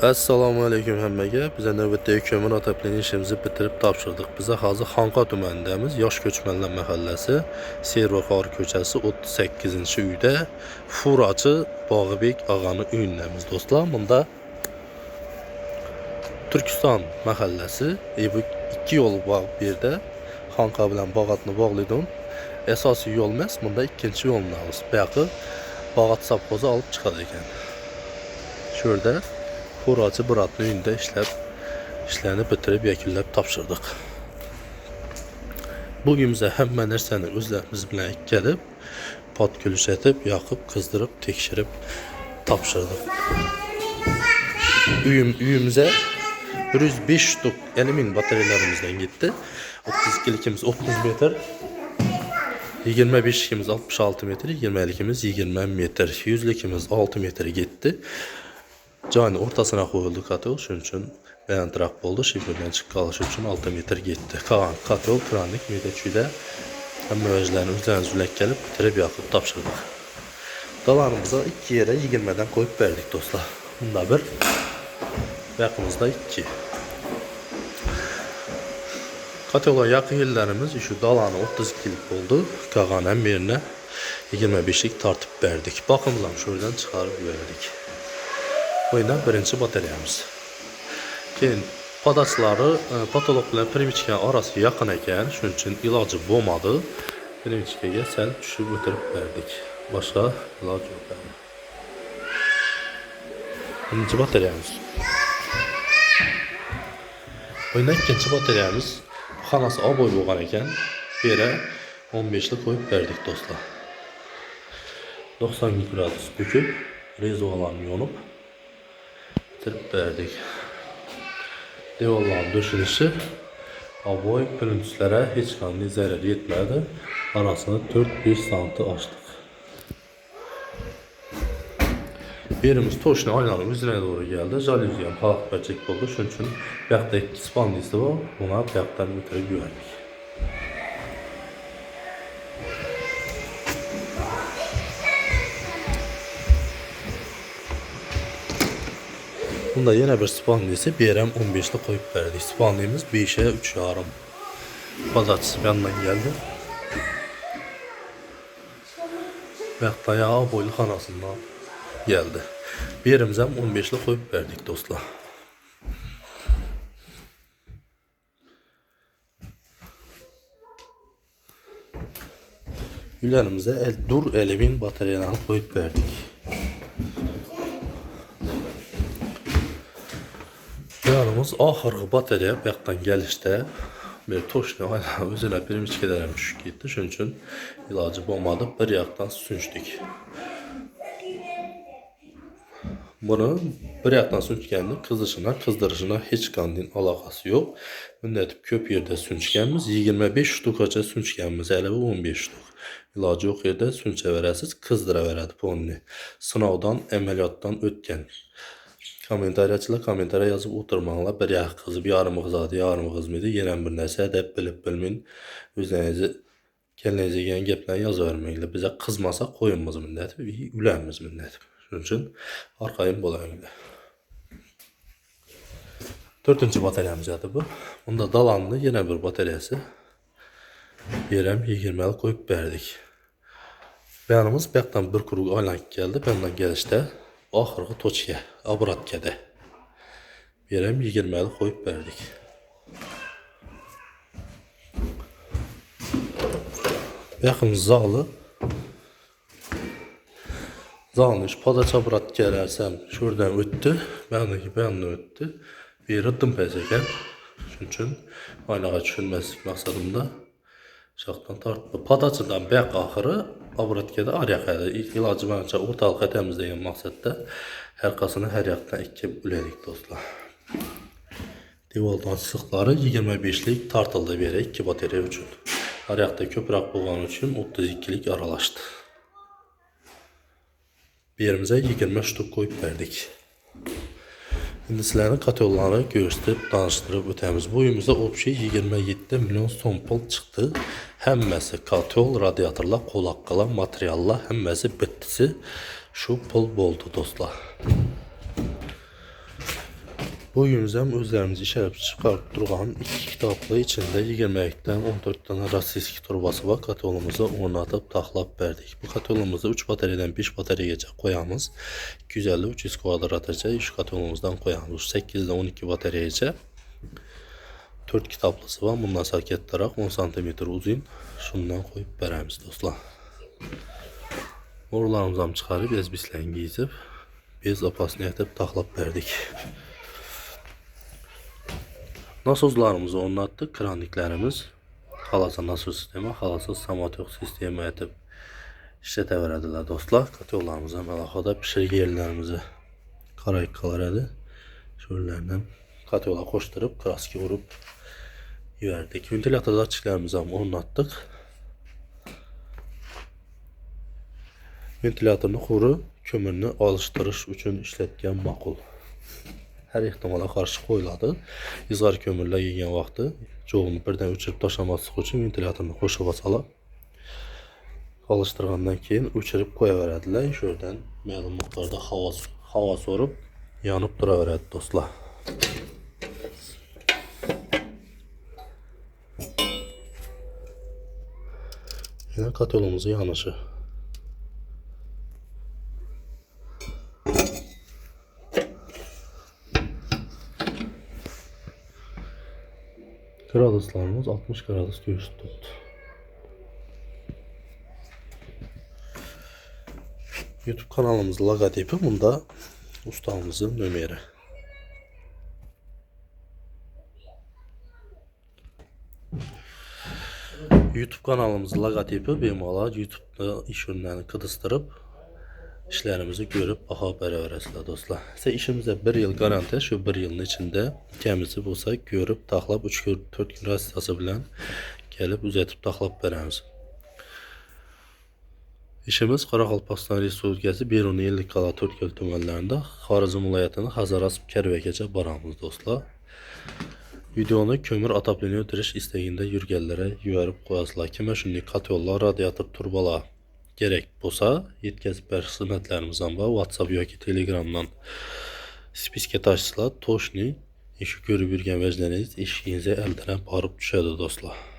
Assalamu alaykum hammaga. Biz navbatdagi ko'mir otaplan ishimizni bitirib topshirdik. Biz hozir Xonqa tumanidamiz. Yosh ko'chmanlar mahallasi, Servaqor ko'chasi 38-uyda furachi Bog'ibek og'ani uyindamiz do'stlar. Bunda Turkiston mahallasi, bu ikki yo'l bor bu yerda. Xonqa bilan Bog'atni bog'laydim. Asosiy yo'l emas, bunda ikkinchi yo'limiz. Bu yoqqa Bog'at savxozi olib chiqadi ekan. Şurada furachi Biratni uyida ishlarni bitirib yakunlab topshirdik. Bugün bize hamma narsani o'zlarimiz bilan kelib, potkulish etib, yoqib, qizdirib, tekshirib topshirdik. Uyimize 105 shtuk alyumin batareyalarimizdan gitti. 32'likimiz 30 metre, 25'likimiz 66 metre, 20'likimiz 20 metre, 100'likimiz 6 metre gitti. Cani ortasına koyuldu katel, şunun için beğendirak oldu. Şifreden çıkıp kalışı için 6 metre gitti. Kalan katel, kranik, müdetçüde hem özlerini üzülek gelip bitirip yakıp tapşırdık. Dalarımıza 2 yere 20'den koyup verdik dostlar. Bunda bir, yakımızda 2. Katel'e yakın illerimiz şu dalanı 32'lik oldu. Kalan hem birine 25'lik tartıp verdik. Bakımızdan şuradan çıkarıp verdik. Oyundan birinci bataryamız. Keyin padaçları patolog bilan primichka arası yaqin ekan, shuning uchun iloji bo'lmadi. Primichkaga sal tushib o'tirib berdik. Boshqa iloji yo'q. Birinchi bataryamiz. Oyundan ikkinchi bataryamiz xonasi oboy bo'lgan ekan. Bu yerga 15 lik qo'yib berdik do'stlar. 90 gradus büküp rezolarni yonib bitirib verdik. Devorların döşülüşü aboy pürüntüslere hiç qanday zarar yetmedi. Arasını 4-5 santi açtık. Birimiz toşuna aynanın üzerine doğru geldi. Jalüziyen palak bəcək oldu. Şunun için bəyaqda 2 spandisi var. Buna bəyaqdan bitirib güvərdik. Bunda yine bir spandisi BRM 15'li koyup verdik. Spandimiz 5'e 3,5. Pazartesi yandan geldi. Vəqt ayağı boylu xanasından geldi. BRM'den 15'li koyup verdik dostlar. Yülerimize dur elimin bataryalarını koyup verdik. Yanımız ahırğı batarya bəyaqdan gəlişdə bir toşna özələ primichkalarım düşüb getdi. Şunun üçün ilacı olmadı. Bir yaqdan sünçdük. Bunu bir yaqdan sünçkəndə qızdırışına heç qanday alaqası yox. Mündətib köp yerdə sünçkəmiz 25 ştukaca sünçkəmiz, hələ 15 ştuk. İlacı yox yerdə sünçə verəsiz, qızdıra verədi onu. Sınavdan, əməliyyatdan ötkən. Komentariya yazıp oturmaqla bir yax qızıb, yarımı qızadı, yarımı qızmaydı. Yenən bir nəsə də bilib bilmin özünüzü kendinize gələn gəpləri yazı verməklə. Bizə qızmasa qoyunmuz minnətib, ülənmiz minnətib. Şunun üçün arxayın bolayın. 4-cü bataryamızdır bu. Bunda dalanlı yenə bir bataryası. BRM 20'li koyup verdik. Beyanımız bəyaqdan bir kuruq aylank geldi. Benden gəlişdə ahırğı toçya, abratkədə. BRM 20'li koyup verdik. Yaxın zalı. Zalın iş padaça brat gələrsəm şuradan ötdü. Bəyənlə ötdü. Bir rıddım pəsəkən. Şunun üçün aynağa düşülməslik məqsadımda şaxtdan tartdı. Padaçıdan bəyək axırı abratkədə aryaqədə. İlacı məncə ortalığa təmizləyən məqsəddə hərqasını hər yaxdan 2 ülədik dostlar. Divaldan sıxları 25'lik tartıldı bir yere 2 batarya üçün. Hər yaxda köpürək bolğan üçün 32'lik aralaşdı. Bir yerimizə 20 ştuk koyup verdik. İndi sizlərin katelları göstərib, danışdırıb ötəmiz. Bu uyumuzda opşi 27 milyon son pul çıxdı. Həmməsi katel, radiatorlar, qolaqqalar, materiallar, həmməsi bittisi şu pul boldu dostlar. Bugünümüzden özlerimiz işarep çıkarıp durğan 2 kitaplı içinde 20'likten 14 tane rasisk torbası var. Katolumuzu ornatıp taxlap verdik. Bu katolumuzu 3 bataryeden 5 bataryaya koyamız. 250-300 kvadrataca 3 katolumuzdan koyamız. 8'de 12 bataryaya 4 kitaplısı var. Bundan saket taraf 10 cm uzun. Şundan koyup veremiz dostlar. Borularımızdan çıkarıp bezbislerini giyizip bez apasını yatıb taxlap verdik. Nasozlarımızı onlattık. Kraniklerimiz halasa nasos sistemi, halasa samotok sistemi yatıb işlete verədilər dostlar. Katollarımıza məlaqada pişirgi yerlərimizi qarayıqqalar edi. Şöylərdən katola koşturup kraski vurup verdik. Ventilator açıklarımızı onlattık. Ventilatorunu kuru kömürünü alıştırış üçün işletken makul. Her ihtimala karşı koyuladı. İzar kömürlə yiyən vaxtı çoğunu birdən uçurub daşlaması üçün ventilatorunu qoşuba salıb alıştırğandan keyin uçurub qoya verədilər. Şuradan məlum miqdarda hava sorup yanıb dura verədi dostlar. Yine katolumuzu yanışı. Graduslarımız 60 gradus göğüs tuttu. YouTube kanalımızın logotipi, bunda ustamızın nömeri. YouTube kanalımızın logotipi bemalol YouTube'da iş ürünlerini kıdыстırıp işlerimizi görüp baha verəsizlər dostlar. Size işimizde 1 yıl garanti, şu 1 yılın içinde kemizi bulsa görüp taxlap 3-4 gün rastası bilen gelip üzetip taxlap verəmiz. İşimiz Qaraqalpaqstan Respublikası Beruni Ellikqala Төрtköl tümənlərində Xarızm vilayətinin Xazaras Kərvəkəcə baramız dostlar. Videonu kömür ataplanıyor diriş isteğinde yürgellere yüverip koyasılar. Kime şimdi katyolla, radyator, turbalar gerek bolsa yetkazib beriş xizmatlarimizdan var. WhatsApp yoki Telegramdan spiske taşısılar. Toşni işi görüp yürgen vəcləniz işinizə əldən barıb düşədi dostlar.